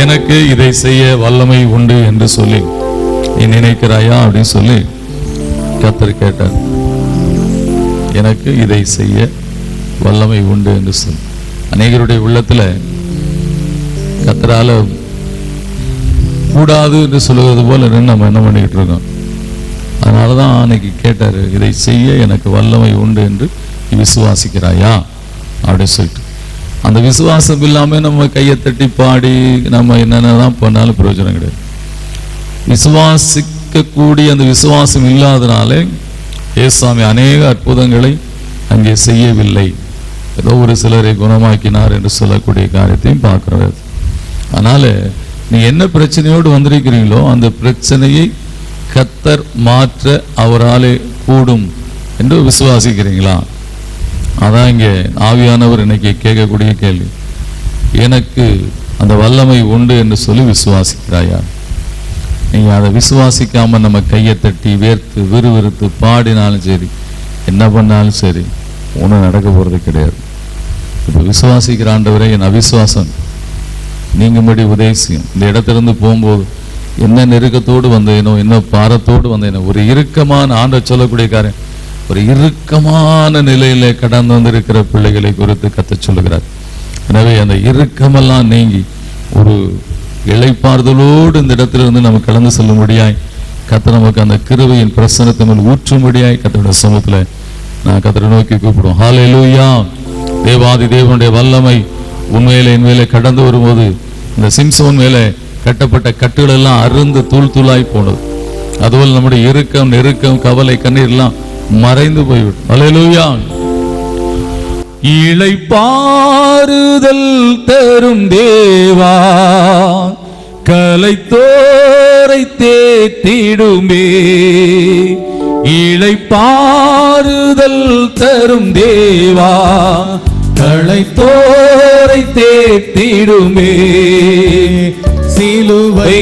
எனக்கு இதை செய்ய வல்லமை உண்டு என்று சொல்லி நீ நினைக்கிறாயா அப்படின்னு சொல்லி கர்த்தர் கேட்டார். எனக்கு இதை செய்ய வல்லமை உண்டு என்று சொல்லி அநேகருடைய உள்ளத்துல கர்த்தரால கூடாது என்று சொல்லுவது போல நம்ம என்ன பண்ணிக்கிட்டு இருக்கோம். அதனாலதான் அன்னைக்கு கேட்டாரு, இதை செய்ய எனக்கு வல்லமை உண்டு என்று விசுவாசிக்கிறாயா அப்படின்னு சொல்லிட்டு. அந்த விசுவாசம் இல்லாம நம்ம கையை தட்டி பாடி நம்ம என்னென்னதான் பண்ணாலும் பிரயோஜனம் கிடையாது. விசுவாசிக்கக்கூடிய அந்த விசுவாசம் இல்லாதனாலே ஏசாமி அநேக அற்புதங்களை அங்கே செய்யவில்லை. ஏதோ ஒரு சிலரை குணமாக்கினார் என்று சொல்லக்கூடிய காரியத்தையும் பார்க்கிறது. அதனால நீ என்ன பிரச்சனையோடு வந்திருக்கிறீங்களோ அந்த பிரச்சனையை கர்த்தர் மாற்ற அவராலே கூடும் என்று விசுவாசிக்கிறீங்களா? அதான் இங்கே ஆவியானவர் இன்னைக்கு கேட்கக்கூடிய கேள்வி. எனக்கு அந்த வல்லமை உண்டு என்று சொல்லி விசுவாசிக்கிறாயா? நீங்க அதை விசுவாசிக்காம நம்ம கையை தட்டி வேர்த்து விறுவிறுத்து பாடினாலும் சரி, என்ன பண்ணாலும் சரி, ஒன்றும் நடக்க போறது கிடையாது. இப்போ விசுவாசிக்கிற ஆண்டவரை என் அவிசுவாசம் நீங்கும்படி உதேசியம். இந்த இடத்திலிருந்து போகும்போது என்ன நெருக்கத்தோடு வந்தேனோ, என்ன பாரத்தோடு வந்தேனோ, ஒரு இறுக்கமான ஆண்டவர் சொல்லக்கூடிய காரியம், ஒரு இறுக்கமான நிலையில கடந்து வந்திருக்கிற பிள்ளைகளை குறித்து கர்த்தர் சொல்லுகிறார். எனவே அந்த இறுக்கமெல்லாம் நீங்கி ஒரு இளைப்பாறுதலோடு இந்த இடத்திலிருந்து நம்ம கடந்து செல்லும்படியாய் கர்த்தர் நமக்கு அந்த கிருபையின் பிரசன்னத்தை மேல் ஊற்றும்படியாய் கர்த்தருடைய சமூகத்துல நான் கர்த்தரை நோக்கி கூப்பிடுவோம். ஹல்லேலூயா. தேவாதி தேவனுடைய வல்லமை உண்மையிலே என் மேலே கடந்து வரும்போது இந்த சிம்சோன் மேலே கட்டப்பட்ட கட்டுகள் எல்லாம் அருந்து தூள் தூளாய் போனது. அதுபோல் நம்முடைய இறுக்கம் நெருக்கம் கவலை கண்ணீர் எல்லாம் மறைந்து போய்விடும். ஹல்லேலூயா. இளைப்பாறுதல் தரும் தேவா, கலைத்தோரை தேற்றிடுமே. இளைப்பாறுதல் தரும் தேவா, கலைத்தோரை தேற்றிடுமே. சிலுவை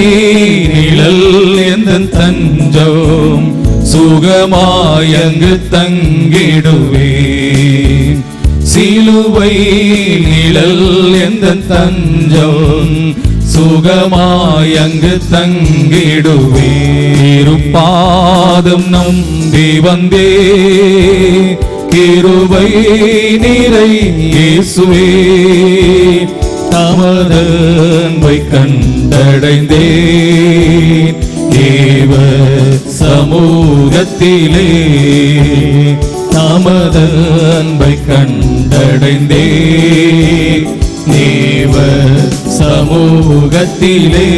நிழல் எந்தன் தஞ்சம், சுகமாயங்கு தங்கிடுவே. சிலுவை நிழல் எந்தன் தஞ்சம், சுகமாயங்கு தங்கிடுவே. இருப்பாதம் நம்பி வந்தே, கிருபை நிறை இயேசுவே. தமது அன்பை கண்டடைந்தேன் தேவ சமூகத்திலே. தமது அன்பை கண்டடைந்தேன் தேவ சமூகத்திலே.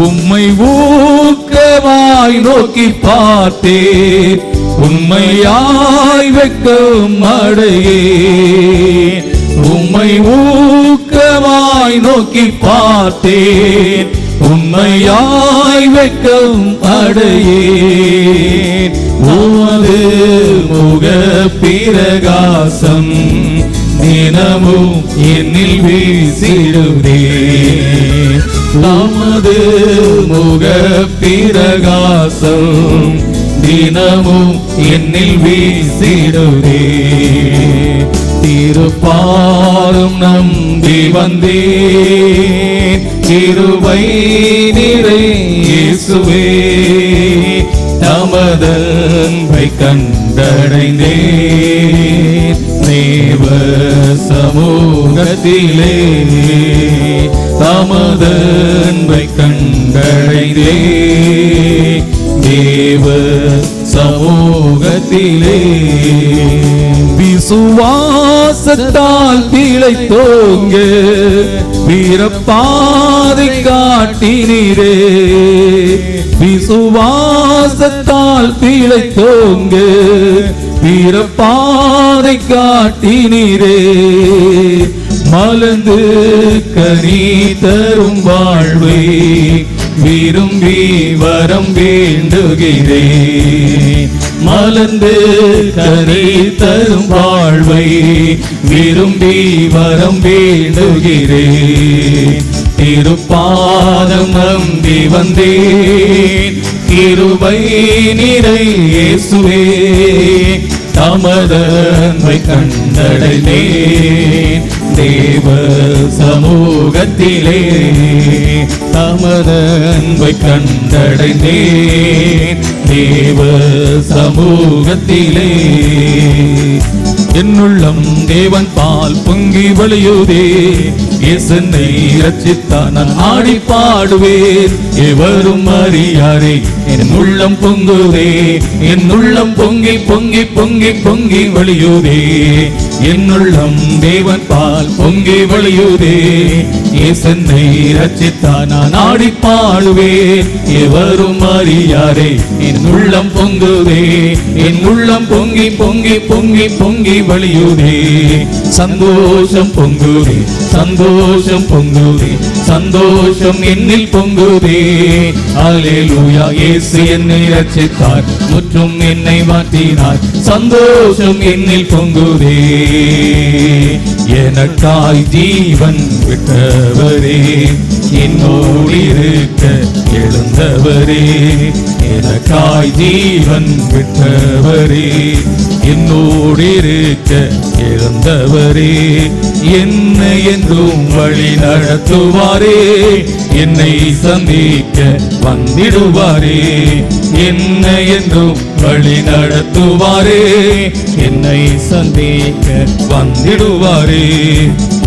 உம்மை ஊக்கமாய் நோக்கி பார்த்தேன், உண்மையாய் வெட்கம் அடையேன். உம்மை ஊக்கமாய் நோக்கி பார்த்தேன், உண்மையாய் வெட்கம் அடையேன். உமது முக பிரகாசம் தினமும் என்னில் வீசிடுதே. தமது முக பிரகாசம் தினமும் என்னில் வீசிடுதே. திருப்பாரும் நம்பி வந்தேன், கிருபை நிறை இயேசுவே. தமது அன்பை கண்டடைந்தேன் தேவ சமூகத்திலே. தமது அன்பை கண்டடைந்தேன் தேவ சமூகத்திலே. விசுவாசத்தால் பிழைத்தோங்க, வீரப்பாதை காட்டினீரே. விசுவாசத்தால் பிழைத்தோங்க, வீரப்பாதை காட்டினீரே. மலர்ந்து கனி தரும் வாழ்வை விரும்பி வரம் வேண்டுகிறேன். மலர்ந்து கனி தரும் வாழ்வை விரும்பி வரம் வேண்டுகிறேன். திருப்பாதம் நம்பி வந்தேன், கிருபை நிறை இயேசுவே. தமது அன்பை கண்டடைந்தேன் தேவ சமூகத்திலே தமது அன்பை கண்டடைந்தேன். தேவ சமூகத்திலே என்னுள்ளம் தேவன் பால் பொங்கி வழியுதே. இயேசுவை ரட்சித்தார் நான் ஆடி பாடுவேன். எவரும் அறியாரே என் உள்ளம் பொங்குதே. என் உள்ளம் பொங்கி பொங்கி பொங்கி பொங்கி வழியுதே. என்னுள்ளம் தேவன் பால் பொங்கி வழியுதே. இயேசுவை ரட்சித்தார் நான் ஆடி பாடுவேன். எவரும் அறியாரே என் உள்ளம் பொங்குதே. என் உள்ளம் பொங்கி பொங்கி பொங்கி பொங்கி வழியுதே. சந்தோஷம் பொங்குதே, சந்தோஷம் பொங்குதே, சந்தோஷம் என்னில் பொங்குதே. அல்லேலூயா. இயேசு என்னை ரட்சித்தார், முற்றும் என்னை மாற்றினார். சந்தோஷம் என்னில் பொங்குதே. எனக்காய் ஜீவன் விட்டவரே, என்னோடு இருக்க எழுந்தவரே. எனக்காய் ஜீவன் விட்டவரே, என்னோடு இருக்க எழுந்தவரே. என்னை என்றும் வழி நடத்துவாரே. என்னை சந்திக்க வந்திடுவாரே. என்னை என்றும் வழி நடத்துவாரே. என்னை சந்திக்க வந்திடுவாரே.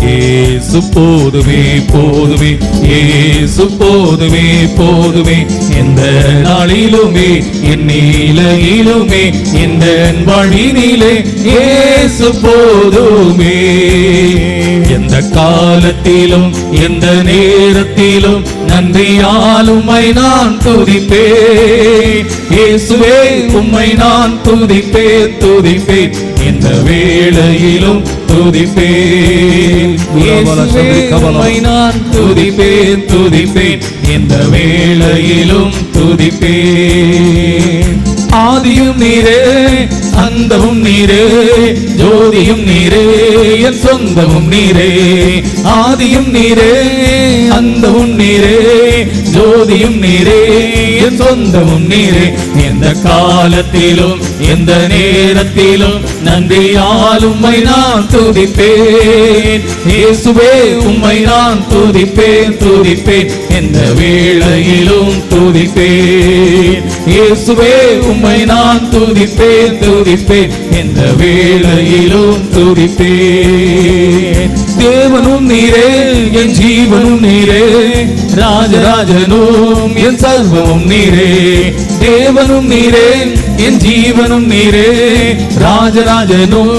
இயேசு போதுமே போதுமே, இயேசு போதுமே போதுமே. எந்த நாளிலுமே என் நிலையிலுமே எந்த வழியிலே இயேசு போதுமே. எந்த காலத்திலும் எந்த நேரத்திலும் நன்றியால் உம்மை நான் துதிப்பேன். இயேசுவே உம்மை நான் துதிப்பேன் துதிப்பேன். எந்த வேளையிலும் துதிப்பேன். இயேசுவே உம்மை நான் துதிப்பேன் துதிப்பேன். எந்த வேளையிலும் துதிப்பேன். ஆதியும் நீரே, அந்தமும் நீரே, ஜோதியும் நீரே, என் சொந்தமும் நீரே. ஆதியும் நீரே, அந்தமும் நீரே, ஜோதியும் நீரே, என் சொந்தமும் நீரே. எந்த காலத்திலும் எந்த நேரத்திலும் நன்றியால் உம்மை நான் துதிப்பேன். இயேசுவே உம்மை நான் துதிப்பேன் துதிப்பேன். எந்த வேளையிலும் துதிப்பேன். இயேசுவே உம்மை நான் துதிப்பேன் துதிப்பேன். எந்த வேளையிலும் துதிப்பேன். தேவனும் நீரே, என் ஜீவனும் நீரே, ராஜராஜனும் என் சர்வமும் நீரே. தேவனும் நீரே, என் ஜீவனும் நீரே, ராஜராஜனும்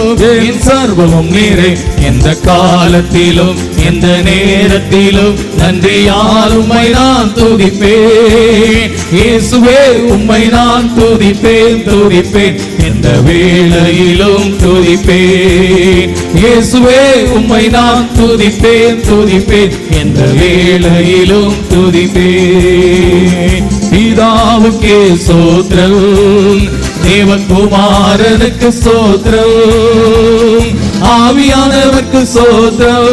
என் சர்வமும் நீரே. எந்த காலத்திலும் எந்த நேரத்திலும் நன்றியால் உம்மை நான் துதிப்பேன். இயேசுவே உம்மை நான் துதிப்பேன் துதிப்பேன். எந்த வேளையிலும் துதிப்பேன். இயேசுவே உம்மை நான் துதிப்பேன் துதிப்பேன். எந்த வேளையிலும் துதிப்பேன். பிதாவுக்கே ஸ்தோத்திரம், தேவகுமாரனுக்கு ஸ்தோத்திரம், ஆவியானவருக்கு ஸ்தோத்திரம்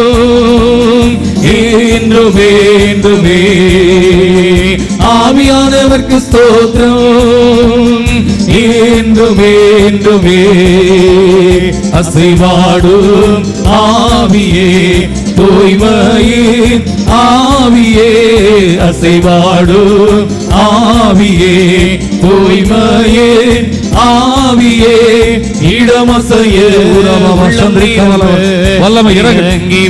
என்றுமே என்றுமே. ஆவியானவருக்கு ஸ்தோத்திரம் என்றுமே என்றுமே. அசைவாடும் ஆவியே, தூய்மையின் ஆவியே, அசைவாடும் ஆவியே, தூய்மையின் ஆவியே, இடமசைய வல்லமை இறங்கி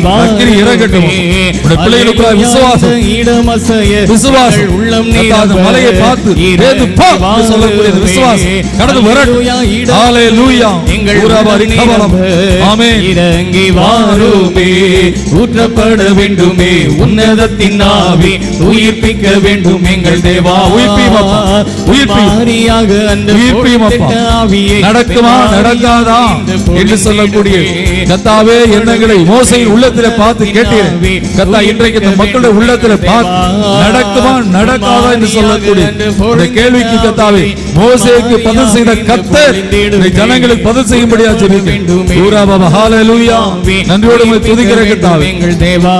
இறங்கட்டும். பிள்ளைகளுக்கு விசுவாசம், விசுவாசம் உள்ளம் மலையை பார்த்து சொல்லக்கூடிய விசுவாசம் கடந்து வரட்டும். ஹல்லேலூயா. ஆமென். இறங்கி வாருமே, ஊற்றப்பட வேண்டுமே உன்னதத்தின் ஆவி, உயிர்ப்பிக்க வேண்டும் எங்கள் தேவா. உயிர்ப்பியாக அந்த ஆவியை நடக்குமா நடக்காதா என்று சொல்லக்கூடிய கர்த்தாவே, எண்ணங்களை மோசையின் உள்ளத்திலே பார்த்து கேட்டீர். கர்த்தா, இன்றைக்கு இந்த மக்களுடைய உள்ளத்திலே பார்த்து நடக்குமா நடக்காதா என்று சொல்லக்கூடிய இந்த கேள்விக்கு கர்த்தாவே, மோசேக்கு பதில் செய்த கர்த்தர் ஜனங்களுக்கு பதில் செய்யும்படியா ஜெபிக்கிறேன். ஹல்லேலூயா. நன்றியோடு உம்மை துதிக்கிறேன் கர்த்தாவே. எங்கள் தேவா,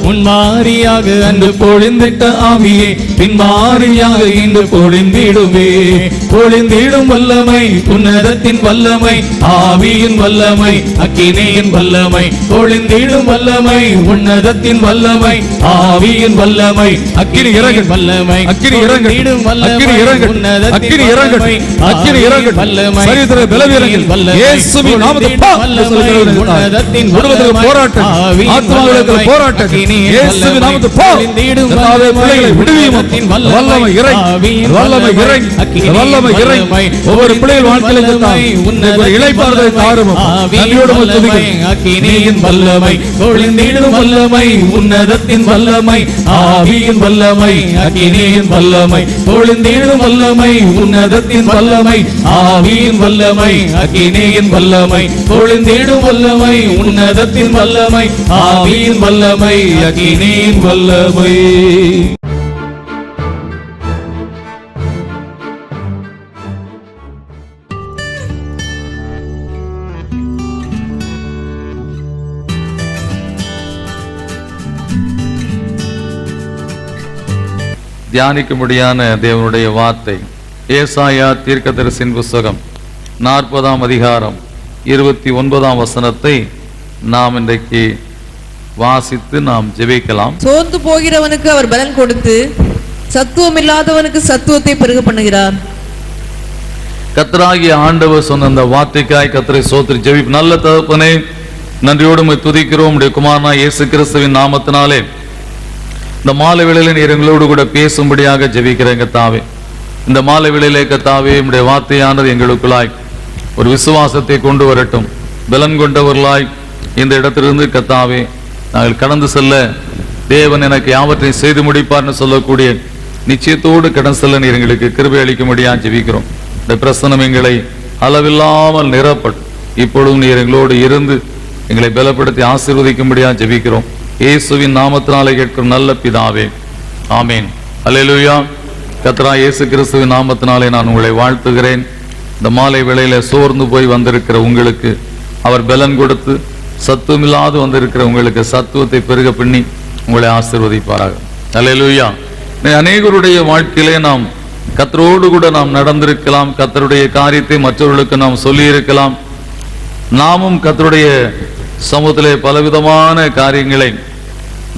முன்மாரியாக அன்று பொழிந்திட்ட ஆவியே, பின்மாரியாக இன்று பொழிந்திடுமே. பொழிந்த பொழிந்திடும் வல்லமை, உன்னதத்தின் வல்லமை, ஆவியின் வல்லமை, அக்கினியின் வல்லமை, பொழிந்திடும் வல்லமை, உன்னதத்தின் வல்லமை, ஆவியின் வல்லமை, அக்கினி இறங்கு, வல்லமை, அக்கினி இறங்கு, அக்கினி இறங்கு, அக்கினி இறங்கு, அக்கினி இறங்கு, சரீரத்திலே பலவீனங்கள் இயேசுவின் நாமத்தில் பா என்று சொல்கிறேன். குடும்பத்தில் போராட்டம், ஆத்மாவிலே போராட்டம், இயேசுவின் நாமத்தில் பா. கர்த்தாவே, பிள்ளைகளை விடுவியும், வல்லமை இறங்கி, வல்லமை இறங்கி, வல்லமை இறங்கி ஒவ்வொரு பிள்ளைகள் வாழ்க்கையில் இளைப்பாறுதலை தாரும். நன்றியோடு அக்கினியின் வல்லமை, பொழிந்திடும் வல்லமை, உன்னதத்தின் வல்லமை, ஆவியின் வல்லமை, அக்கினியின் வல்லமை, பொழிந்திடும் வல்லமை, உன்னதத்தின் வல்லமை, ஆவியின் வல்லமை, அக்கினியின் வல்லமை, பொழிந்திடும் வல்லமை, உன்னதத்தின் வல்லமை, ஆவியின் வல்லமை, அக்கினியின் வல்லமை. தியானிக்கும்படியான தேவனுடைய வார்த்தை ஏசாயா தீர்க்கதரிசியின் புஸ்தகம் 40ஆம் அதிகாரம் 29ஆம் வசனத்தை நாம் இன்றைக்கு வாசித்து நாம் ஜெபிக்கலாம். சோர்ந்து போகிறவனுக்கு அவர் பலன் கொடுத்து சத்துவம் இல்லாதவனுக்கு சத்துவத்தை பெருக பண்ணுகிறார். கர்த்தராகிய ஆண்டவர் சொன்ன அந்த வார்த்தைக்காய் கர்த்தரை ஸ்தோத்திரி ஜெபி. நல்ல தகப்பனே, நன்றியோடு உம்மை துதிக்கிறோம். உம்முடைய குமாரனாகிய இயேசு கிறிஸ்துவின் நாமத்தினாலே இந்த மாலை வேளையிலே நீர் எங்களோடு கூட பேசும்படியாக ஜெபிக்கிறேன் கர்த்தாவே. இந்த மாலை வேளையிலே கர்த்தாவே, உம்முடைய வார்த்தையானது எங்களுக்குள்ளாய் ஒரு விசுவாசத்தை கொண்டு வரட்டும். பலன் கொண்டவர்களாய் இந்த இடத்திலிருந்து கர்த்தாவே நாங்கள் கடந்து செல்ல தேவன் எனக்கு யாவற்றையும் செய்து முடிப்பார்னு சொல்லக்கூடிய நிச்சயத்தோடு கடந்து செல்ல நீர் எங்களுக்கு கிருபை அளிக்கும்படியாக ஜெபிக்கிறோம். இந்த பிரசனம் எங்களை அளவில்லாமல் நிரப்பட்டு இப்பொழுதும் நீர் எங்களோடு இருந்து எங்களை பலப்படுத்தி ஆசீர்வதிக்கும்படியாக ஜெபிக்கிறோம். இயேசுவின் நாமத்தினாலே கேட்கும் நல்ல பிதாவே, ஆமேன். அல்லேலூயா. கர்த்தராகிய இயேசு கிறிஸ்துவின் நாமத்தினாலே நான் உங்களை வாழ்த்துகிறேன். இந்த மாலை வேளையில சோர்ந்து போய் வந்திருக்கிற உங்களுக்கு அவர் பலன் கொடுத்து, சத்துவமில்லாது வந்திருக்கிற உங்களுக்கு சத்துவத்தை பெருக பண்ணி உங்களை ஆசீர்வதிப்பாராக. அல்லேலூயா. அநேகருடைய வாழ்க்கையிலே நாம் கர்த்தரோடு கூட நாம் நடந்திருக்கலாம். கர்த்தருடைய காரியத்தை மற்றவர்களுக்கு நாம் சொல்லி இருக்கலாம். நாமும் கர்த்தருடைய சமூகத்திலே பலவிதமான காரியங்களை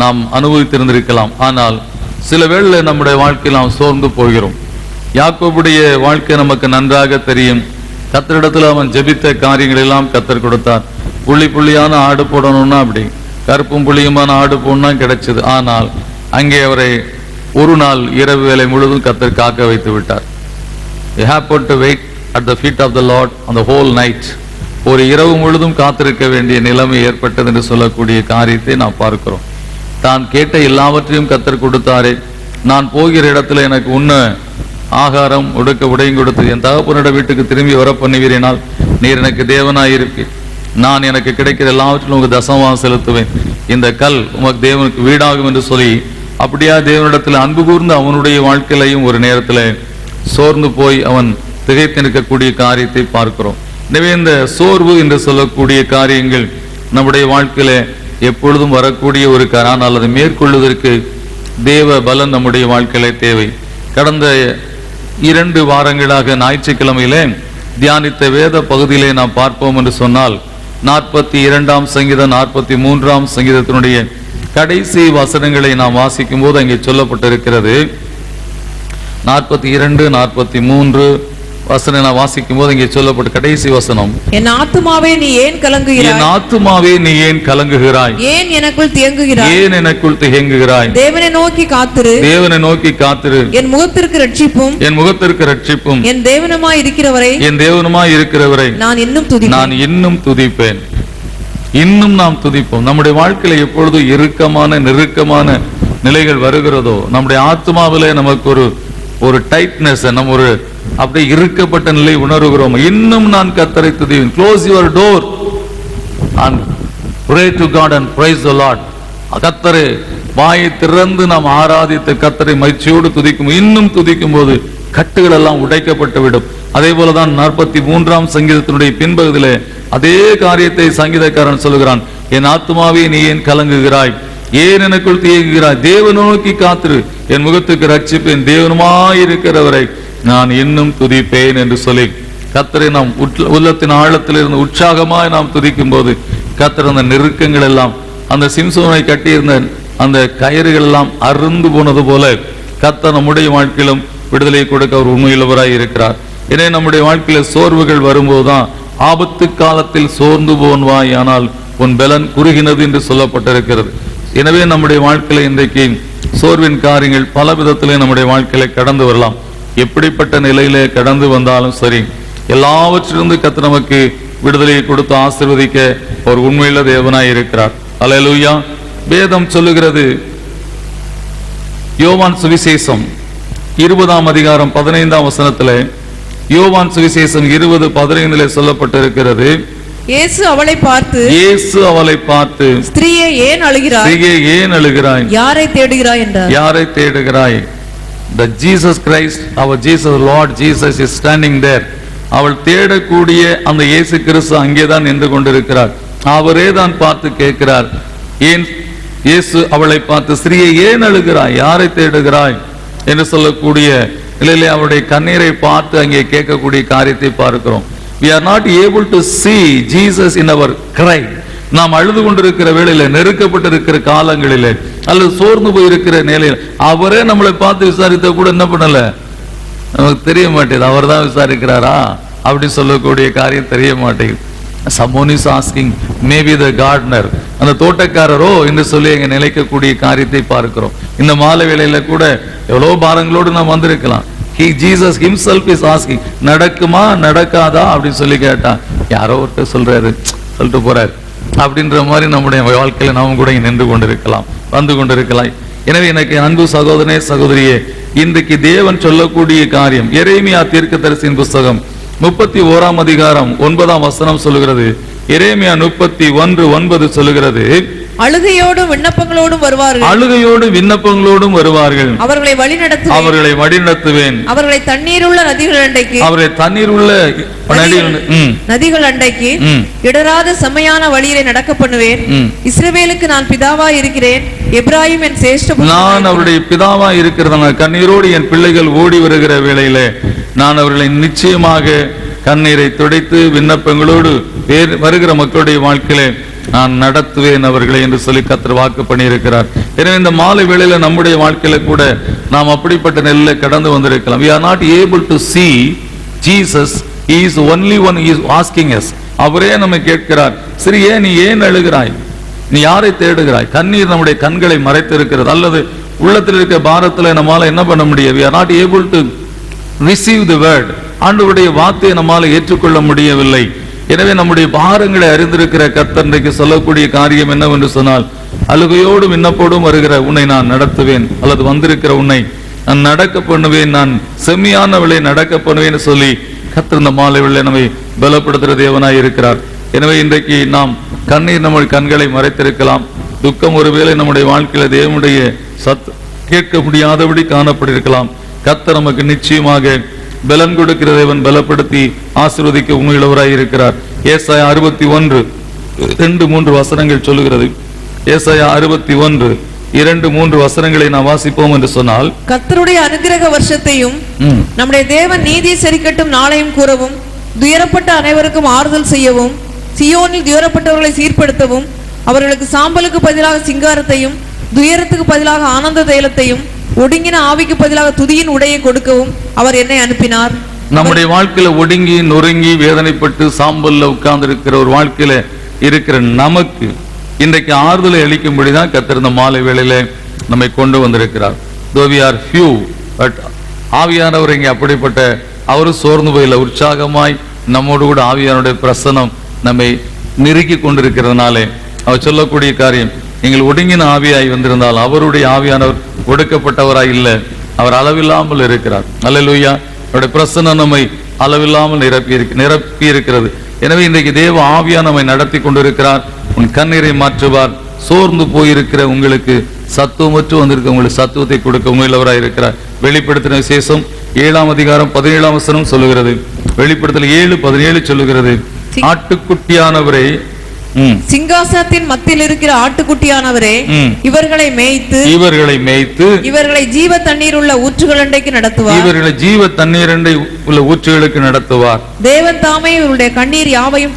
நாம் அனுபவித்திருந்திருக்கலாம். ஆனால் சில வேளையில் நம்முடைய வாழ்க்கையில் நாம் சோர்ந்து போகிறோம். யாக்கோபுடைய வாழ்க்கை நமக்கு நன்றாக தெரியும். கர்த்தரிடத்தில் அவன் ஜெபித்த காரியங்கள் எல்லாம் கர்த்தர் கொடுத்தார். புள்ளி புள்ளியான ஆடு போடணும்னா அப்படி, கருப்பும் புள்ளியுமான ஆடு போடணும்னா கிடைச்சது. ஆனால் அங்கே அவரை ஒரு நாள் இரவு வேலை முழுவதும் கர்த்தர் காக்க வைத்து விட்டார். They happened to wait at the feet of the Lord on the whole night. ஒரு இரவு முழுதும் காத்திருக்க வேண்டிய நிலைமை ஏற்பட்டது என்று சொல்லக்கூடிய காரியத்தை நாம் பார்க்கிறோம். தான் கேட்ட எல்லாவற்றையும் கர்த்தர் கொடுத்தாரே, நான் போகிற இடத்துல எனக்கு உண்ண ஆகாரம் உடுக்க உடையும் கொடுத்து என் தகப்பனிட வீட்டுக்கு திரும்பி வர பண்ணுவீரேனால் நீர் எனக்கு தேவனாயிருப்பீர். நான் எனக்கு கிடைக்கிற எல்லாவற்றிலும் உங்களுக்கு தசமாக செலுத்துவேன். இந்த கல் உமக்கு தேவனுக்கு வீடாகும் என்று சொல்லி அப்படியா தேவனிடத்தில் அன்பு கூர்ந்து அவனுடைய வாழ்க்கையிலையும் ஒரு நேரத்தில் சோர்ந்து போய் அவன் திகைத்து நிற்கக்கூடிய காரியத்தை பார்க்கிறோம். எனவே இந்த சோர்வு என்று சொல்லக்கூடிய காரியங்கள் நம்முடைய வாழ்க்கையில எப்பொழுதும் வரக்கூடிய ஒரு ஆனால் அதை மேற்கொள்வதற்கு தேவ பலன் நம்முடைய வாழ்க்கையில தேவை. கடந்த 2 வாரங்களாக ஞாயிற்றுக்கிழமையிலே தியானித்த வேத பகுதியிலே நாம் பார்ப்போம் என்று சொன்னால் 42ஆம் சங்கீதம் 43ஆம் சங்கீதத்தினுடைய கடைசி வசனங்களை நாம் வாசிக்கும் போது அங்கே சொல்லப்பட்டிருக்கிறது. 42, 43 வசனம் நான் வாசிக்கும் போது இங்கே சொல்லப்பட்ட கடைசி வசனம், என் ஆத்துமாவே நீ ஏன் கலங்குகிறாய்? என் ஆத்துமாவே நீ ஏன் கலங்குகிறாய்? ஏன் எனக்குள் தியங்குகிறாய்? ஏன் எனக்குள் தியங்குகிறாய்? தேவனை நோக்கி காத்திரு, தேவனை நோக்கி காத்திரு. என் முகத்திற்கு ரட்சிப்பும், என் முகத்திற்கு ரட்சிப்பும், என் தேவனுமாய் இருக்கிறவரை, என் தேவனுமாய் இருக்கிறவரை நான் இன்னும் துதிப்பேன். நான் இன்னும் துதிப்பேன். இன்னும் நாம் துதிப்போம். நம்முடைய வாழ்க்கையில எப்பொழுது இறுக்கமான நெருக்கமான நிலைகள் வருகிறதோ, நம்முடைய ஆத்மாவிலே நமக்கு ஒரு டைட்னஸ், நம்ம ஒரு அப்படியே இறுக்கப்பட்ட நிலை உணர்கிறோம். இன்னும் நான் கர்த்தரை துதிப்பேன். Close your door and pray to God and praise the Lord. கர்த்தரை வாயை திறந்து நாம் ஆராதித்த கர்த்தரை மகிழ்ச்சியோடு துதிக்கும். இன்னும் துதிக்கும் போது கட்டுகள் எல்லாம் உடைக்கப்பட்டு விடும். அதே போலதான் 43ஆம் சங்கீதத்தினுடைய பின்பகுதியிலே அதே காரியத்தை சங்கீதக்காரன் சொல்லுகிறான். என் ஆத்துமாவே நீ ஏன் கலங்குகிறாய்? ஏன் எனக்குள் தியங்குகிறாய்? தேவ நோக்கி காத்திரு, என் முகத்துக்கு ரட்சிப்பேன், தேவனுமாயிருக்கிறவரை நான் இன்னும் துதிப்பேன் என்று சொல்லி கர்த்தரை நாம் உள்ளத்தின் ஆழத்திலிருந்து உற்சாகமாய் நாம் துதிக்கும் போது கர்த்தர் அந்த நெருக்கங்கள் எல்லாம், அந்த சிம்சோனை கட்டியிருந்த அந்த கயிறுகள் எல்லாம் அருந்து போனது போல கர்த்தர் நம்முடைய வாழ்க்கையிலும் விடுதலை கொடுக்க அவர் உண்மையுள்ளவராய் இருக்கிறார். எனவே நம்முடைய வாழ்க்கையில சோர்வுகள் வரும்போதுதான், ஆபத்து காலத்தில் சோர்ந்து போன்வாய், ஆனால் உன் பலன் குறுகினது என்று சொல்லப்பட்டிருக்கிறது. எனவே நம்முடைய வாழ்க்கையில இன்றைக்கு சோர்வின் காரியங்கள் பல விதத்திலே நம்முடைய வாழ்க்கையில கடந்து வரலாம். எப்படிப்பட்ட நிலையிலே கடந்து வந்தாலும் சரி, எல்லாவற்றிலிருந்து கர்த்தர் நமக்கு விடுதலையை கொடுத்து ஆசீர்வதிக்க ஒரு உண்மையுள்ள தேவனாய் இருக்கிறார். அல்லேலூயா. வேதம் சொல்லுகிறது, யோவான் சுவிசேஷம் 20ஆம் அதிகாரம் 15ஆம் வசனத்திலே, யோவான் சுவிசேஷம் 20:15 சொல்லப்பட்டிருக்கிறது, இயேசு அவளை பார்த்து, ஸ்திரீயே ஏன் அழுகிறாய்? யாரை தேடுகிறாய் என்றார். யாரை தேடுகிறாய்? The Jesus Christ, our Jesus, Lord Jesus is standing there. அவள் தேடக்கூடிய அந்த இயேசு கிறிஸ்து அங்கேதான் நின்று கொண்டிருக்கிறார். அவரே தான் பார்த்து கேட்கிறார். ஏன் இயேசு அவளை பார்த்து, ஸ்திரீயை ஏன் அழுகிறாய், யாரை தேடுகிறாய் என்று சொல்லக்கூடிய நிலையிலே அவருடைய கண்ணீரை பார்த்து அங்கே கேட்கக்கூடிய காரியத்தை பார்க்கிறோம். We are not able to see Jesus in our cry. நாம் அழுது கொண்டிருக்கிற வேளையில, நெருக்கப்பட்டிருக்கிற காலங்களிலே, அல்லது சோர்ந்து போயிருக்கிற நிலையில் அவரே நம்மளை பார்த்து விசாரித்த கூட என்ன பண்ணல, நமக்கு தெரிய மாட்டேது. அவர் தான் விசாரிக்கிறாரா அப்படி சொல்லக்கூடிய காரியம் தெரிய மாட்டேங்குது. Someone is asking, maybe the gardener, அந்த தோட்டக்காரரோ என்று சொல்லி அங்க நிலைக்கக்கூடிய காரியத்தை பார்க்கிறோம். இந்த மாலை வேளையில கூட எவ்வளவு பாரங்களோடு நாம் வந்திருக்கலாம். Jesus himself is asking, நடக்குமா நடக்காதா அப்படின்னு சொல்லி கேட்டா, யாரோ ஒருத்தர் சொல்லிட்டு போறாரு அப்படின்ற மாதிரி நம்முடைய வாழ்க்கையில நாம கூட நின்று கொண்டிருக்கலாம், வந்து கொண்டிருக்கலாம். எனவே எனக்கு அன்பு சகோதரனே சகோதரியே, இன்றைக்கு தேவன் சொல்லக்கூடிய காரியம், எரேமியா தீர்க்கதரிசியின் புஸ்தகம் 31ஆம் அதிகாரம் 9ஆம் வசனம் சொல்லுகிறது. எரேமியா 31:9 சொல்லுகிறது, அழுகையோடும் விண்ணப்பங்களோடும் வருவார்கள். அழுகையோடும் விண்ணப்பங்களோடும் வருவார்கள். அவர்களை வழிநடத்துவேன். அவர்களை தண்ணீருள்ள நதிகள் அண்டைக்கு இடராத செம்மையான வழியிலே நடக்க பண்ணுவேன். இஸ்ரவேலுக்கு நான் பிதாவாய் இருக்கிறேன், எப்ராயிம் என் சிரேஷ்ட புத்திரன். நான் அவருடைய பிதாவாய் இருக்கிறதான கண்ணீரோடு என் பிள்ளைகள் ஓடி வருகிற வேளையிலே நான் அவர்களை நிச்சயமாக கண்ணீரை துடைத்து விண்ணப்பங்களோடு வருகிற மக்களுடைய வாழ்க்கையிலே நான் நடத்துவேன் அவர்களை என்று சொல்லி கர்த்தர் வாக்கு பண்ணியிருக்கிறார். எனவே இந்த மாலை வேளையில நம்முடைய வாழ்க்கையில கூட நாம் அப்படிப்பட்ட நிலையில கடந்து வந்திருக்கலாம். We are not able to see Jesus. He is the only one who is asking us. அவரே நம்மை கேட்கிறார், சிறியே நீ ஏன் அழுகிறாய், நீ யாரை தேடுகிறாய்? கண்ணீர் நம்முடைய கண்களை மறைத்திருக்கிறது, அல்லது உள்ளத்தில் இருக்க பாரத்தில் நம்மால என்ன பண்ண முடியும்? We are not able to receive the word. ஆண்டவருடைய வார்த்தையை நம்மால ஏற்றுக்கொள்ள முடியவில்லை. எனவே நம்முடைய பாரங்களை அறிந்திருக்கிற கர்த்தர் இன்றைக்கு சொல்லக்கூடிய காரியம் என்னவென்று சொன்னால், அழுகையோடு விண்ணப்போடும் வருகிற உன்னை நான் நடத்துவேன், அல்லது வந்திருக்கிற உன்னை நான் நடக்க பண்ணுவேன், நான் செம்மையானவளை நடக்க பண்ணுவேன் சொல்லி கர்த்தர் இந்த மாலை வேளையிலே நம்மை பலப்படுத்துகிற தேவனாய் இருக்கிறார். எனவே இன்றைக்கு நாம் கண்ணீர் நம்முடைய கண்களை மறைத்திருக்கலாம், துக்கம் ஒருவேளை நம்முடைய வாழ்க்கையில தேவனுடைய கேட்க முடியாதபடி காணப்பட்டிருக்கலாம். கர்த்தர் நமக்கு நிச்சயமாக பலன் கொடுக்கிற தேவன், பலப்படுத்தி ஆசீர்வதிக்க உண்மையுள்ளவராய் இருக்கிறார். ஏசாயா 61:2-3 வசனங்கள் சொல்லுகிறது. ஏசாயா 61:2-3 வசனங்களை நாம் வாசிப்போம் என்று சொன்னால், கர்த்தருடைய அனுக்கிரக வருஷத்தையும் நம்முடைய தேவன் நீதி சரிக்கட்டும் நாளையும் கூறவும், துயரப்பட்ட அனைவருக்கும் ஆறுதல் செய்யவும், சியோனில் துயரப்பட்டவர்களை சீர்படுத்தவும், அவர்களுக்கு சாம்பலுக்கு பதிலாக சிங்காரத்தையும், துயரத்துக்கு பதிலாக ஆனந்த தைலத்தையும், ஒடுங்கின ஆவிக்கு பதிலாக துதியின் உடையை கொடுக்கவும் அவர் என்னை அனுப்பினார். நம்முடைய வாழ்க்கையில ஒடுங்கி நொறுங்கி வேதனைப்பட்டு சாம்பல்ல உட்கார்ந்து இருக்கிற ஒரு வாழ்க்கையில இருக்கிற நமக்கு இன்றைக்கு ஆறுதலை அளிக்கும்படிதான் கர்த்தர் இந்த மாலை வேளையில நம்மை கொண்டு வந்திருக்கிறார். Though we are few, but ஆவியானவர் இங்கே அப்படிப்பட்ட அவரும் சோர்ந்து போயில உற்சாகமாய் நம்மோடு கூட ஆவியானுடைய பிரசனம் நம்மை நெருக்கி கொண்டிருக்கிறதுனாலே அவர் சொல்லக்கூடிய காரியம், நீங்கள் ஒடுங்கின ஆவியாய் வந்திருந்தால் அவருடைய ஆவியானவர் ஒடுக்கப்பட்டவராய் இல்லை, அவர் அளவில்லாமல் இருக்கிறார். அல்லேலூயா. அவருடைய பிரசன்னம் நம்மை அளவில்லாமல் நிரப்பி இருக்கிறது. எனவே இன்றைக்கு தேவ ஆவியா நம்மை நடத்தி கொண்டிருக்கிறார். உன் கண்ணீரை மாற்றுவார். சோர்ந்து போயிருக்கிற உங்களுக்கு, சத்துவமற்று வந்திருக்க உங்களுக்கு சத்துவத்தை கொடுக்க உண்மையுள்ளவராய் இருக்கிறார். வெளிப்படுத்தின விசேஷம் 7ஆம் அதிகாரம் 17ஆம் வசனம் சொல்லுகிறது. வெளிப்படுத்தல் 7:17 சொல்லுகிறது, ஆட்டுக்குட்டியானவரை சிங்காசனத்தின் மத்தியில் இருக்கிற ஆட்டுக்குட்டியானவரே இவர்களை மேய்த்து இவர்களை ஜீவ தண்ணீர் உள்ள ஊற்றுகளண்டைக்கு நடத்துவார். தேவன் தாமே இவருடைய கண்ணீர் யாவையும்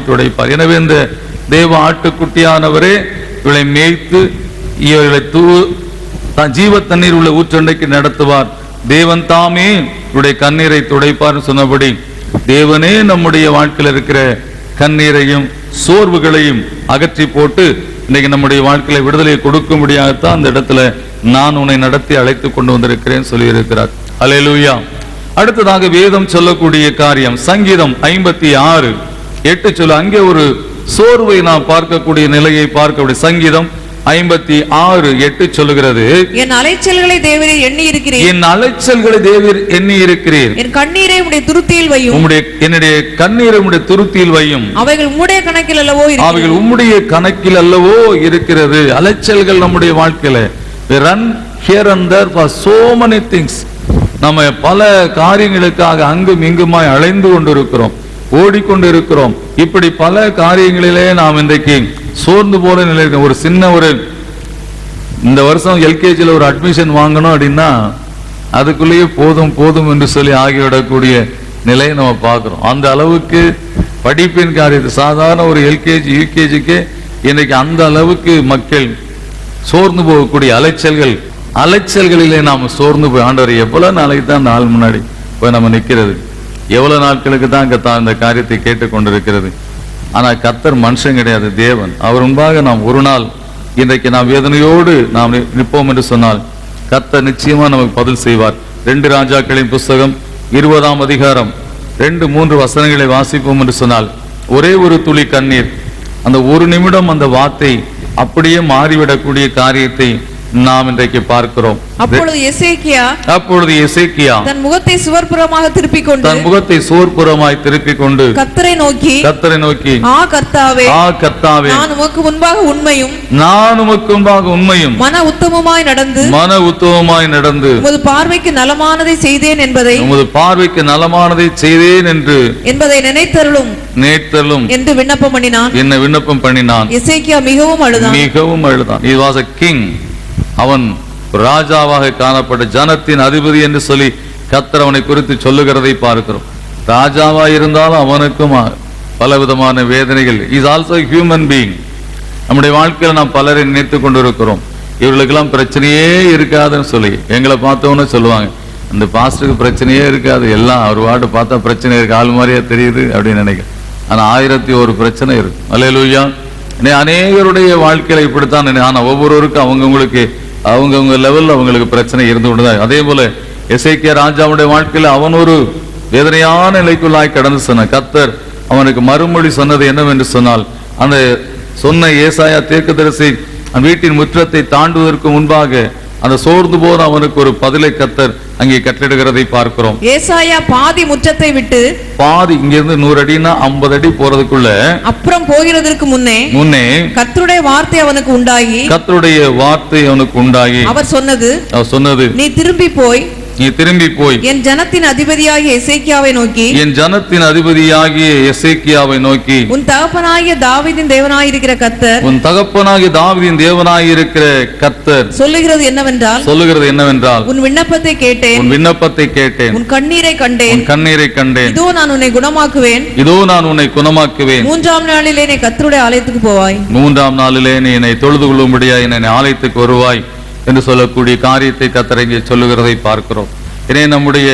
துடைப்பார். எனவே இந்த தேவ ஆட்டுக்குட்டியானவரே இவளை மேய்த்து இவர்களை ஜீவ தண்ணீர் உள்ள ஊற்றண்டைக்கு நடத்துவார். தேவன் தாமே இவருடைய கண்ணீரை துடைப்பார் சொன்னபடி தேவனே நம்முடைய வாழ்க்கையில் இருக்கிற கண்ணீரையும் சோர்வுகளையும் அகற்றி போட்டு இன்னைக்கு நம்முடைய வாழ்க்கையில விடுதலையை கொடுக்கும்படியாகத்தான் அந்த இடத்துல நான் உன்னை நடத்தி அழைத்து கொண்டு வந்திருக்கிறேன் சொல்லி இருக்கிறார். அல்லேலூயா. அடுத்ததாக வேதம் சொல்லக்கூடிய காரியம் சங்கீதம் 56:8 சொல்ல அங்கே ஒரு சோர்வை நாம் பார்க்கக்கூடிய நிலையை பார்க்கக்கூடிய சங்கீதம் 56:8 சொல்லுகிறது, என் அலைச்சல்களை தேவரீர் எண்ணி இருக்கிறீர், என் கண்ணீரை உம்முடைய துருத்தியில் வையும், என்னுடைய கண்ணீரை உம்முடைய துருத்தியில் வையும், அவைகள் உம்முடைய கணக்கில் அல்லவோ இருக்கிறது. அலைச்சல்கள் நம்முடைய வாழ்க்கையில we run here and there for so many things. நம்ம பல காரியங்களுக்காக அங்கும் இங்குமாய் அலைந்து கொண்டிருக்கிறோம், ஓடிக்கொண்டிருக்கிறோம். இப்படி பல காரியங்களிலே நாம் இன்றைக்கு சோர்ந்து போல நிலையில் ஒரு சின்ன இந்த வருஷம் எல்கேஜியில் ஒரு அட்மிஷன் வாங்கணும் அப்படின்னா அதுக்குள்ளேயே போதும் என்று சொல்லி ஆகிவிடக்கூடிய நிலையை நம்ம பார்க்கிறோம். அந்த அளவுக்கு படிப்பின் காரியத்தை சாதாரண ஒரு எல்கேஜி யூகேஜிக்கே இன்னைக்கு அந்த அளவுக்கு மக்கள் சோர்ந்து போகக்கூடிய அலைச்சல்களிலே நாம் சோர்ந்து போய் ஆண்டவர் எவ்வளவு நாளைக்கு தான் அந்த ஆள் முன்னாடி போய் நம்ம நிற்கிறது, எவ்வளவு நாட்களுக்கு தான் இந்த காரியத்தை கேட்டுக்கொண்டிருக்கிறது. ஆனா கர்த்தர் மனுஷன் கிடையாது, தேவன். அவர் முன்பாக நாம் ஒரு நாள் இன்றைக்கு நாம் வேதனையோடு நாம் நிற்போம் என்று சொன்னால் கர்த்தர் நிச்சயமா நமக்கு பதில் செய்வார். 2 ராஜாக்களின் புஸ்தகம் 20ஆம் அதிகாரம் 2-3 வசனங்களை வாசிப்போம் என்று சொன்னால் ஒரே ஒரு துளி கண்ணீர், அந்த ஒரு நிமிடம் அந்த வார்த்தை அப்படியே மாறிவிடக்கூடிய காரியத்தை நாம் இன்றைக்கு பார்க்கிறோம். அப்பொழுது எசேக்கியா தன் முகத்தை சுவர்புறமாக திருப்பிக் கொண்டு கர்த்தரை நோக்கி ஆ கர்த்தாவே நான் உமக்கு முன்பாக உண்மையும் மன உத்தமமாய் நடந்து உமது பார்வைக்கு நலமானதை செய்தேன் என்பதை நினைத்தருளும் என்று விண்ணப்பம் பண்ணினான். எசேக்கியா மிகவும் அழுதான். He was a king. அவன் ராஜாவாக காணப்பட்ட ஜனத்தின் அதிபதி என்று சொல்லி கர்த்தர் அவனை குறித்து சொல்லுகிறதை பார்க்கிறோம். ராஜாவா இருந்தாலும் அவனுக்கும் பலவிதமான வேதனைகள். Is also human being. நம்முடைய வாழ்க்கையில் நாம் பலரை நினைத்து கொண்டிருக்கிறோம், இவர்களுக்கெல்லாம் பிரச்சனையே இருக்காதுன்னு சொல்லி. எங்களை பார்த்தோன்னு சொல்லுவாங்க, அந்த பாஸ்டருக்கு பிரச்சனையே இருக்காது, எல்லாம் அவர் வாட்டு பார்த்தா பிரச்சனை இருக்கு, ஆள் மாதிரியா தெரியுது அப்படின்னு நினைக்கிறேன். ஆனா 1001 பிரச்சனை இருக்கு. அல்லேலூயா. அநேகருடைய வாழ்க்கையில இப்படித்தான். ஆனா ஒவ்வொருவருக்கும் அவங்கவுங்க லெவல்ல அவங்களுக்கு பிரச்சனை இருந்து கொண்டுதான். அதே போல எசேக்கியா ராஜாவுடைய வாழ்க்கையில அவன் ஒரு வேதனையான நிலைக்குள்ளாய் கடந்து சொன்ன கர்த்தர் அவனுக்கு மறுமொழி சொன்னது என்னவென்று சொன்னால், அந்த சொன்ன ஏசாயா தீர்க்கதரிசி வீட்டின் முற்றத்தை தாண்டுவதற்கு முன்பாக அந்த சோர்ந்து போன அவனுக்கு ஒரு பதிலை கர்த்தர் அங்கே கட்டளிடுகிறதை பார்க்கிறோம். ஏசாயா பாதி முற்றத்தை விட்டு இங்கிருந்து 100 அடினா 50 அடி போறதுக்குள்ள அப்புறம் போகிறதற்கு முன்னே கர்த்தருடைய வார்த்தை அவனுக்கு உண்டாகி அவர் சொன்னது நீ திரும்பி போய் என் ஜனத்தின் அதிபதியாகிய எசேக்கியாவை நோக்கி உன் தகப்பனாகிய தாவீதின் தேவனாயிருக்கிற கர்த்தர் சொல்லுகிறது என்னவென்றால் உன் விண்ணப்பத்தை கேட்டேன், உன் கண்ணீரை கண்டேன். இதோ நான் உன்னை குணமாக்குவேன். 3ஆம் நாளிலே நீ கர்த்தருடைய ஆலயத்துக்கு போவாய். 3ஆம் நாளிலே நீ என்னை தொழுது கொள்ளும்படியாய் என்னை ஆலயத்துக்கு வருவாய் என்று சொல்லக்கூடிய காரியத்தை கர்த்தர் இங்கே சொல்லுகிறதை பார்க்கிறோம். எனவே நம்முடைய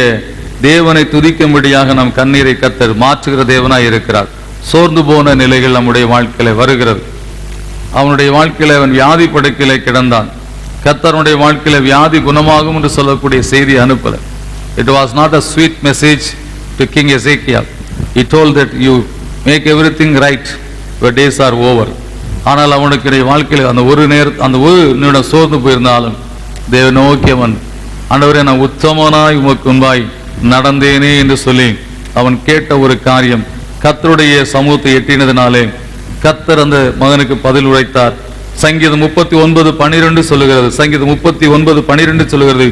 தேவனை துதிக்கும்படியாக நம் கண்ணீரை கர்த்தர் மாற்றுகிற தேவனாய் இருக்கிறார். சோர்ந்து போன நிலைகள் நம்முடைய வாழ்க்கையில வருகிறது. அவனுடைய வாழ்க்கையில அவன் வியாதி படுக்கையில கிடந்தான். கர்த்தருடைய வாழ்க்கையில வியாதி குணமாகும் என்று சொல்லக்கூடிய செய்தி அனுப்பல. It was not a sweet message to King Ezekiel. He told that you make everything right, your days are over. ஆனால் அவனுக்கு வாழ்க்கையில் அந்த ஒரு நிமிடம் சோர்ந்து போயிருந்தாலும் தேவ நோக்கி அவன், ஆண்டவரே நான் உத்தமனாய் உமக்கு முன்பாய் நடந்தேனே என்று சொல்லி அவன் கேட்ட ஒரு காரியம் கர்த்தருடைய சமூகத்தை எட்டினதினாலே கர்த்தர் அந்த மகனுக்கு பதில் உரைத்தார். சங்கீதம் 39:12 சொல்லுகிறது. சங்கீதம் 39:12 சொல்லுகிறது,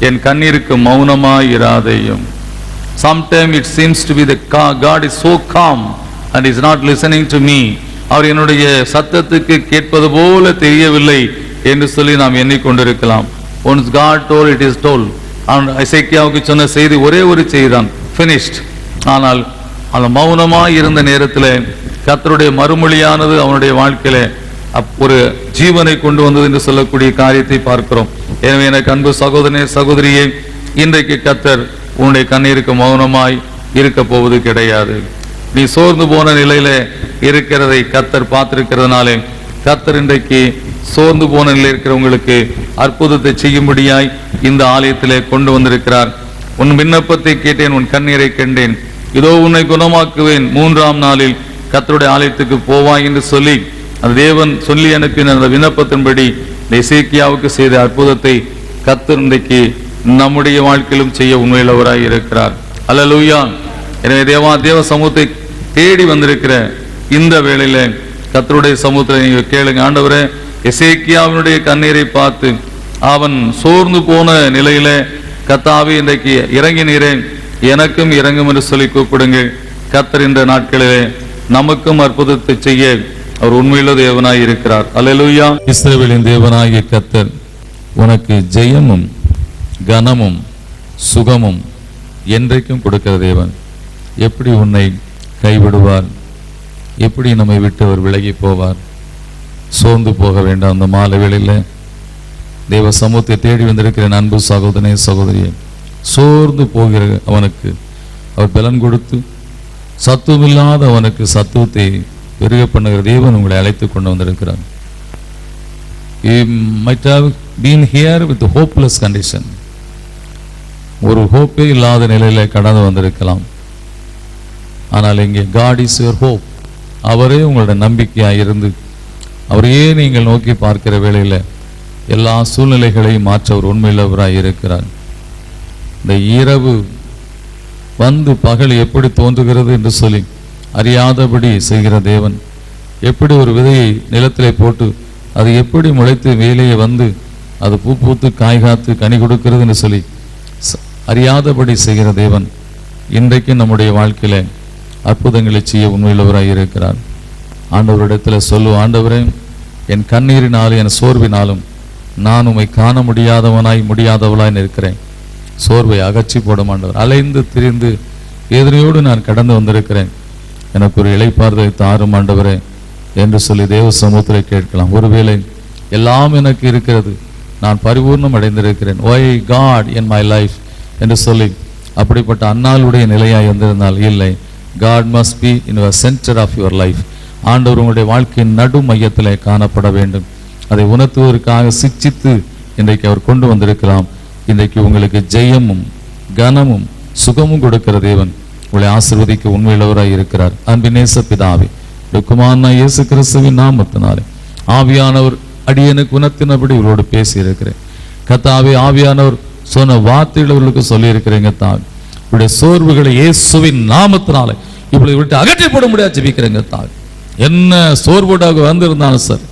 என் கண்ணீருக்கு மௌனமாய் இராதேயும். Sometimes it seems to be that God is so calm and is not listening to me. அவர் என்னுடைய சத்தத்துக்கு கேட்பது போல தெரியவில்லை என்று சொல்லி நாம் எண்ணிக்கொண்டிருக்கலாம். Once God told, it is told. எசேக்கியாவுக்கு சொன்ன செய்தி ஒரே ஒரு செய்தி தான், finished. ஆனால் அந்த மௌனமாய் இருந்த நேரத்தில் கர்த்தருடைய மறுமொழியானது அவனுடைய வாழ்க்கையில ஒரு ஜீவனை கொண்டு வந்தது என்று சொல்லக்கூடிய காரியத்தை பார்க்கிறோம். எனவே எனக்கு அன்பு சகோதரனே சகோதரியே, இன்றைக்கு கர்த்தர் உன்னுடைய கண்ணீருக்கு மௌனமாய் இருக்க போவது கிடையாது. நீ சோர்ந்து போன நிலையில இருக்கிறதை கர்த்தர் பார்த்திருக்கிறதுனாலே கர்த்தர் இன்றைக்கு சோர்ந்து போன நிலையில் இருக்கிறவங்களுக்கு அற்புதத்தை செய்யும்படியாய் இந்த ஆலயத்திலே கொண்டு வந்திருக்கிறார். உன் விண்ணப்பத்தை கேட்டேன், உன் கண்ணீரை கண்டேன், இதோ உன்னை குணமாக்குவேன், 3ஆம் நாளில் கர்த்தருடைய ஆலயத்துக்கு போவாய் என்று சொல்லி அந்த தேவன் சொல்லி அனுப்பின அந்த விண்ணப்பத்தின்படி எசேக்கியாவுக்கு செய்த அற்புதத்தை கர்த்தர் இன்றைக்கு நம்முடைய வாழ்க்கையிலும் செய்ய உண்மையுள்ளவராய் இருக்கிறார். அல்லேலூயா. எனவே தேவ சமூகத்தை தேடி வந்திருக்கிற இந்த வேளையில கர்த்தருடைய சமூகத்தை நீங்க கேளுங்க. ஆண்டவரே, எசேக்கியாவினுடைய கண்ணீரை பார்த்து அவன் சோர்ந்து போன நிலையில கர்த்தாவே இன்றைக்கு இறங்கினீரே, எனக்கும் இறங்கும் என்று சொல்லி கூப்பிடுங்க. கர்த்தர் இந்த நாட்களிலே நமக்கும் அற்புதத்தை செய்ய அவர் உண்மையுள்ள தேவனாய் இருக்கிறார். அல்லேலூயா. இஸ்ரவேலின் தேவனாகிய கர்த்தர் உனக்கு ஜெயமும் கனமும் சுகமும் என்றைக்கும் கொடுக்கிற தேவன். எப்படி உன்னை கைவிடுவார்? எப்படி நம்மை விட்டு அவர் விலகி போவார்? சோர்ந்து போக வேண்டாம். அந்த மாலை வேளையில் தேவ சமூகத்தை தேடி வந்திருக்கிற அன்பு சகோதரனே சகோதரியே, சோர்ந்து போகிற அவனுக்கு அவர் பலன் கொடுத்து சத்துவமில்லாத அவனுக்கு சத்துவத்தை பெருக பண்ணுகிற தேவன் உங்களை அழைத்து கொண்டு வந்திருக்கிறார். You might have been here with a hopeless condition. ஒரு ஹோப்பே இல்லாத நிலையில கடந்து வந்திருக்கலாம். ஆனால் இங்கே God is your hope. அவரே உங்களுடைய நம்பிக்கையாக இருந்து அவரையே நீங்கள் நோக்கி பார்க்கிற வேளையில் எல்லா சூழ்நிலைகளையும் மாற்ற ஒரு உண்மையுள்ளவராய் இருக்கிறார். இந்த இரவு வந்து பகல் எப்படி தோன்றுகிறது என்று சொல்லி அறியாதபடி செய்கிற தேவன், எப்படி ஒரு விதையை நிலத்திலே போட்டு அது எப்படி முளைத்து வேலையை வந்து அது பூ பூத்து காய் காத்து கனி கொடுக்கிறது என்று சொல்லி அறியாதபடி செய்கிற தேவன் இன்றைக்கு நம்முடைய வாழ்க்கையில அற்புதங்களை செய்ய உண்மையுள்ளவராய் இருக்கிறார். ஆண்டவரிடத்தில் சொல்லுவோம், ஆண்டவரே, என் கண்ணீரினாலும் என் சோர்வினாலும் நான் உம்மை காண முடியாதவளாய் இருக்கிறேன். சோர்வை அகற்றி போடும் ஆண்டவர். அலைந்து திரிந்து வேதனையோடு நான் கடந்து வந்திருக்கிறேன், எனக்கு ஒரு இளைப்பாறுதலை தாரும் ஆண்டவரே என்று சொல்லி தேவ சமூகத்தில் கேட்கலாம். ஒருவேளை எல்லாம் எனக்கு இருக்கிறது, நான் பரிபூர்ணம் அடைந்திருக்கிறேன், why God in my life என்று சொல்லி அப்படிப்பட்ட அன்னாளுடைய நிலையாய் வந்திருந்தால் இல்லை. God must be in the center of your life. ஆண்டவர் உங்களுடைய வாழ்க்கையின் நடு மையத்திலே காணப்பட வேண்டும். அதை உணர்த்துவதற்காக சிக்ஷித்து இன்றைக்கு அவர் கொண்டு வந்திருக்கலாம். இன்றைக்கு உங்களுக்கு ஜெயமும் கனமும் சுகமும் கொடுக்கிற தேவன் உங்களை ஆசீர்வதிக்க உண்மையுள்ளவராய் இருக்கிறார். அன்பினேச பிதாவே, குமாரனா இயேசு கிறிஸ்துவின் நாமத்தினாலே ஆவியானவர் அடியனுக்கு உணர்த்தினபடி இவரோடு பேசி இருக்கிறேன். கர்த்தாவே, ஆவியானவர் சொன்ன வார்த்தைகளுக்கு சொல்லி இருக்கிறேங்க. தாவே, இவருடைய சோர்வுகளை இயேசுவின் நாமத்தினாலே இப்படி விட்டு அகற்றி போட முடியாது ஜெபிக்கிறேங்க. தாவே, என்ன சோர்வோடாக வந்திருந்தாலும் சரி,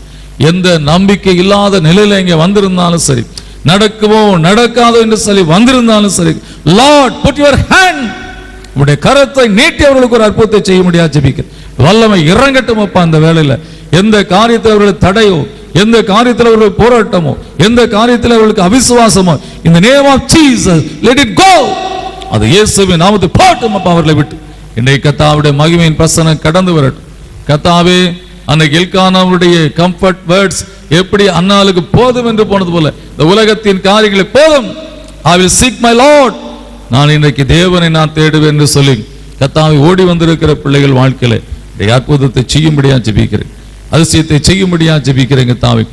எந்த நம்பிக்கை இல்லாத நிலையில இங்க வந்திருந்தாலும் சரி, நடக்குமோ நடக்காதோ என்று சொல்லி வந்திருந்தாலும் சரி, லார்ட் புட் யுவர் ஹேண்ட், உங்களுடைய கரத்தை நீட்டி அவர்களுக்கு ஒரு அற்புதத்தை செய்ய முடியாது ஜெபிக்கிறேன். வல்லமை இறங்கட்டும் அப்பா. அந்த வேளையில எந்த காரியத்தில் அவர்கள் தடையோ, எந்த காரியத்தில் அவர்கள் போராட்டமோ, எந்த காரியத்தில் அவர்களுக்கு அவிசுவாசமோ, in the name of Jesus let it go. அது இயேசுவின் நாமத்தில் போட்டும் அப்பா அவர்களை விட்டு. இன்றைக்கு கர்த்தாவுடைய மகிமையின் பிரசன்னம் கடந்து வரட்டும். கர்த்தாவே, அன்னைக்கு எல்கானாவுடைய கம்ஃபர்ட் வேர்ட்ஸ் எப்படி அன்னாளுக்கு போதும் என்று போனது போல இந்த உலகத்தின் காரியங்களை போதும், I will seek my Lord, நான் இன்றைக்கு தேவனை நான் தேடுவேன் என்று சொல்லி கர்த்தாவை ஓடி வந்திருக்கிற பிள்ளைகள் வாழ்க்கையில அற்புதத்தை செய்யும்படியா ஜெபிக்கிறேன், அதிசயத்தை செய்யும்படியா ஜெபிக்கிறேன். கர்த்தாவே,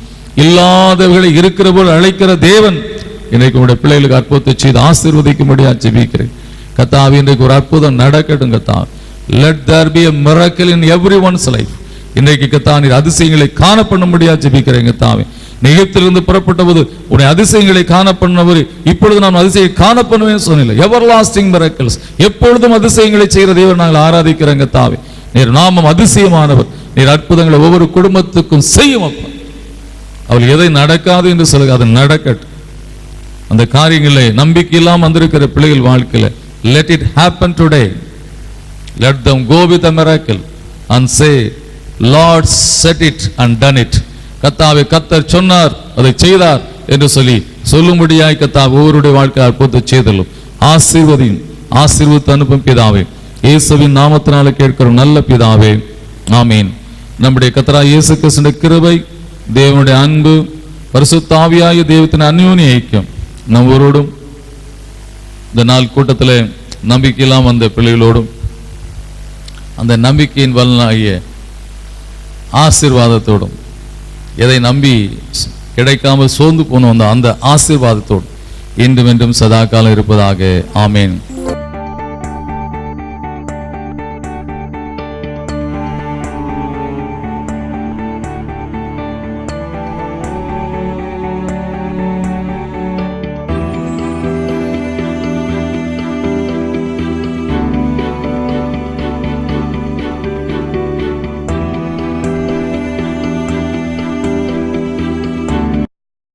இல்லாதவர்களை இருக்கிற போல் அழைக்கிற தேவன் இன்றைக்கு உங்களுடைய பிள்ளைகளுக்கு அற்புதத்தை செய்து ஆசீர்வதிக்கும்படியா ஜெபிக்கிறேன். கர்த்தாவே, இன்றைக்கு ஒரு அற்புதம் நடக்கட்டும். கர்த்தாவே, let there be a miracle in everyone's life. இன்றைக்கு கர்த்தாவே, நீர் அதிசயங்களை காண பண்ணும்படியா ஜெபிக்கிறேன். கர்த்தாவே, எகிப்திலிருந்து புறப்பட்ட போது உன்னை அதிசயங்களை காண பண்ணவர், இப்பொழுது நான் அதிசயம் காண பண்ணுவேன் சொன்னீங்க. எவர்லாஸ்டிங் மிரக்கிள்ஸ், எப்பொழுதும் அதிசயங்களை செய்கிற தேவன் நாங்கள் ஆராதிக்கிறோம். கர்த்தாவே, நீர் நாமம் அதிசயமானவர், நீர் அற்புதங்களை ஒவ்வொரு குடும்பத்துக்கும் செய்யும் அப்பா. அவள் எதை நடக்காது என்று சொல்லுங்க, அது நடக்கட்டும். அந்த காரியங்களை நம்பிக்கை இல்லாமல் வந்திருக்கிற பிள்ளைகள் வாழ்க்கையில let it happen today, let them go with a miracle. and say, Lord said it and done it. கர்த்தாவே கர்த்தர் சொன்னார் அதை செய்தார் என்று சொல்லும்படியாய் கர்த்தாவே ஒவ்வொருடைய வாழ்க்கை அற்புதத்தை செய்தலும் ஆசீர்வதியும் ஆசீர்வதித்து அனுப்பும் பிதாவே, இயேசுவின் நாமத்தினால கேட்கிற நல்ல பிதாவே, ஆமீன். நம்முடைய கர்த்தராகிய இயேசு கிறிஸ்துவின் கிருபை, தேவனுடைய அன்பு, பரிசுத்த ஆவியாகிய தெய்வத்தின் அந்யோன்ய ஐக்கியம் நம்மோரோடும் இந்த நாள் கூட்டத்தில் நம்பிக்கையெல்லாம் வந்த பிள்ளைகளோடும் அந்த நம்பிக்கையின் பலனாகிய ஆசீர்வாதத்தோடும், எதை நம்பி கிடைக்காமல் சோர்ந்து போனோம் அந்த ஆசீர்வாதத்தோடு இன்றும் என்றும் சதா காலம் இருப்பதாக. ஆமேன்.